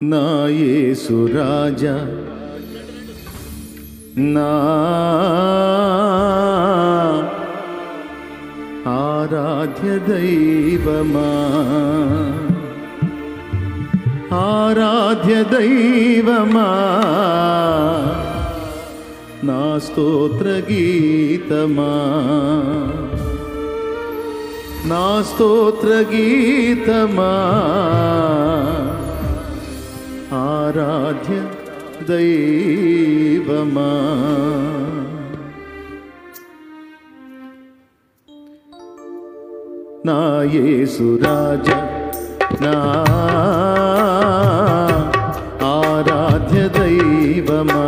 నా యేసు రాజా నా ఆరాధ్య దైవమా ఆరాధ్య దైవమా నా స్తోత్ర గీతమా నా స్తోత్ర గీతమా ఆరాధ్య దైవమా నా యేసు రాజా నా ఆరాధ్య దైవమా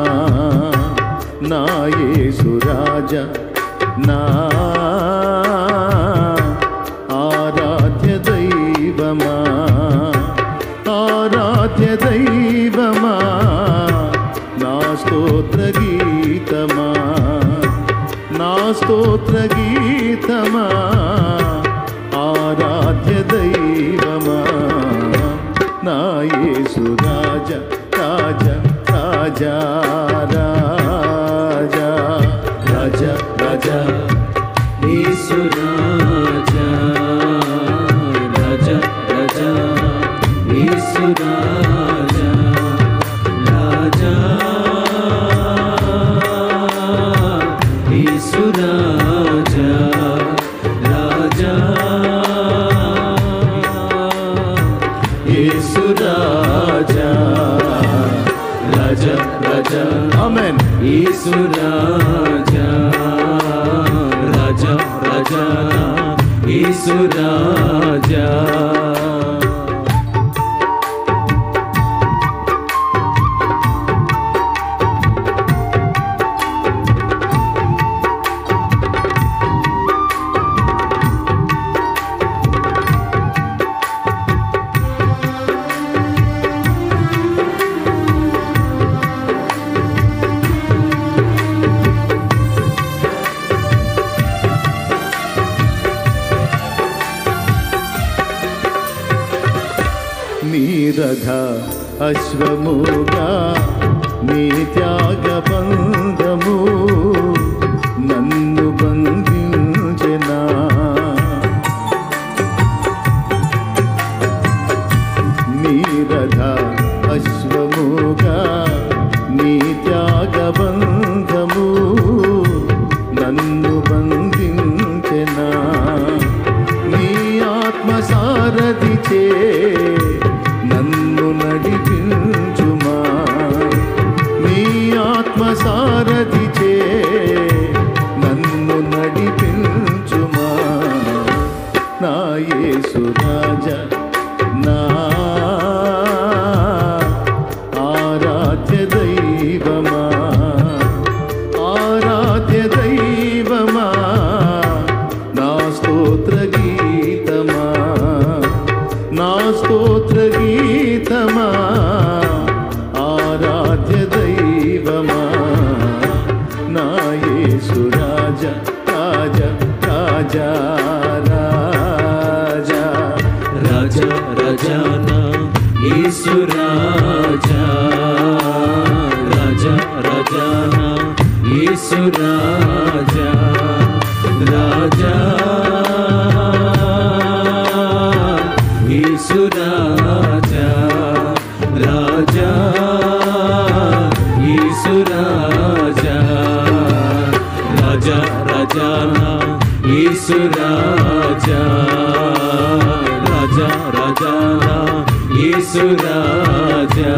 నా యేసు రాజా నా ఆరాధ్య దైవమా ఆరాధ్య దైవమా నా స్తోత్ర గీతమా నా స్తోత్ర గీతమా ఆరాధ్య దైవమా నా యేసు రాజా రాజా రాజా రాజా రాజా రాజా యేసు రాజా రాజా రాజా యేసు రాజా రాజా యేసు రాజా రాజా యేసు రాజా రాజా రాజా ఆమేన్ యేసు రాజా రాజా రాజా యేసు రాజా నీ రథ అశ్వముగా నీ త్యాగ బంధము నన్ను బంధించెనా నీ రథ అశ్వముగా నీ త్యాగ బంధము నన్ను బంధించెనా నీ ఆత్మ సారథిచే నన్ను నడిపించుమా నీ ఆత్మ సారథిచే నన్ను నడిపించుమా నా యేసు రాజా నా ఆరాధ్య దైవమా ఆరాధ్య దైవమా నా స్తోత్ర గీతమా నా స్తోత్ర గీతమా ఆరాధ్య దైవమా నా యేసు రాజా రాజా రాజా రాజా రాజా రాజా నా యేసు రాజా రాజా రాజా నా యేసు రాజా రాజా యేసు రాజా రాజా యేసు రాజా రాజా రాజా నా యేసు రాజా రాజా రాజా నా యేసు రాజా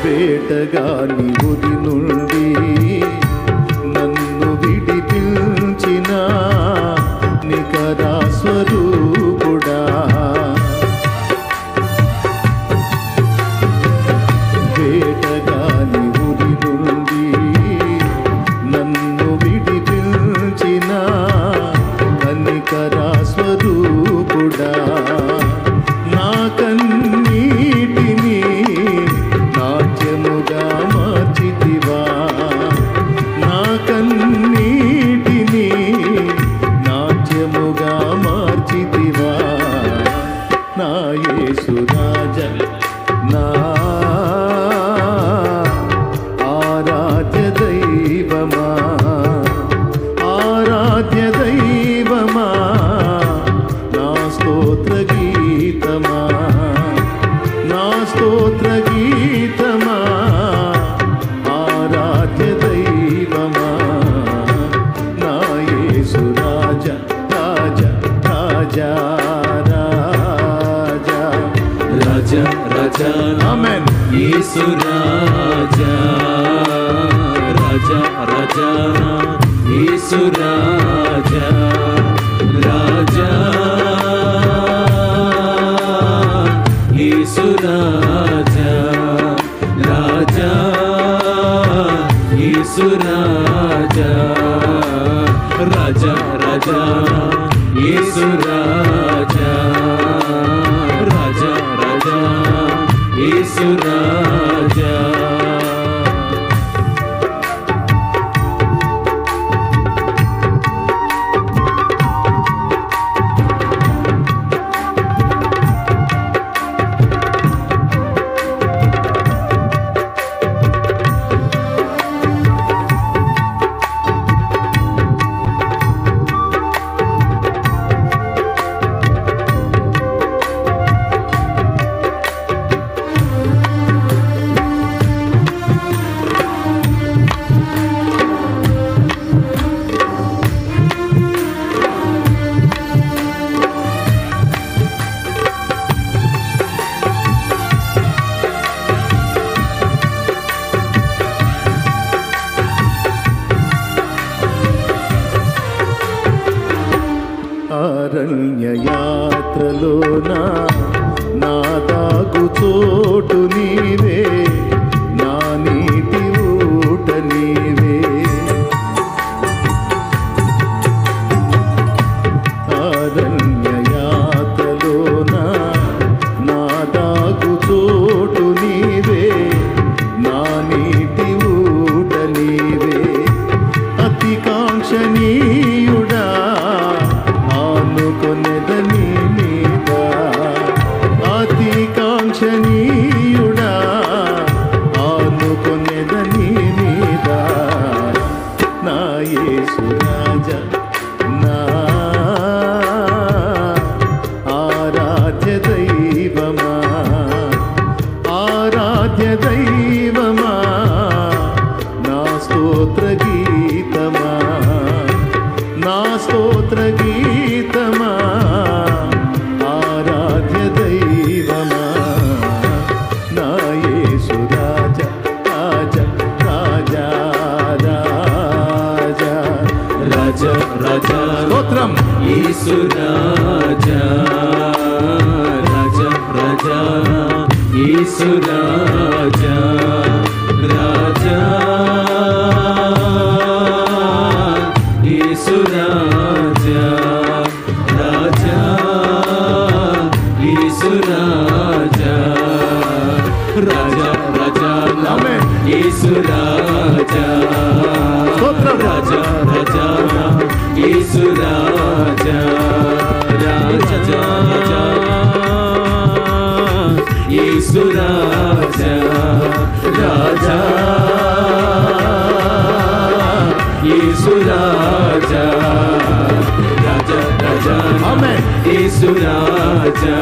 వేటగాని ఉరి నుండి నన్ను విడిపించిన నికరా స్వరూపుడా స్తోత్ర గీతమా ఆరాధ్య దైవమా నా యేసు రాజా రాజా రాజా రాజా రాజా రాజా ఆమేన్ యేసు రాజా రాజా రాజా యేసు రాజా రాజా యేసు రాజా రాజా యేసు రాజా రాజా రాజా యేసు రాజా రాజా రాజా యేసు రాజా అరణ్య యాత్రలోన నా దాగు చోటు నీవే నా నీటి ఊట నీవే అరణ్య యాత్రలోన నా దాగు చోటు నీవే నా నీటి ఊట నీవే అతి కాంక్షణీయుడా ఆనుకొనెదని మీద అతి కాంక్షణీయుడా ఆనుకొనెదని మీద నా యేసు రాజా నా ఆరాధ్య దైవమా ఆరాధ్య దైవమా నా స్తోత్ర గీతమా నా స్తోత్ర గీతమా ఆరాధ్య దైవమా నా యేసు రాజా రాజా రాజా రాజా రాజా రాజా స్తోత్రం యేసు రాజా రాజా రాజా యేసు రాజా రాజా యేసు రాజా రాజా యేసు రాజా రాజా రాజా ఆమేన్ యేసు రాజా స్తోత్రం రాజా రాజా యేసు రాజా రాజా రాజా యేసు రాజా రాజా యేసు రాజా రాజా రాజా ఆమేన్ యేసు రాజా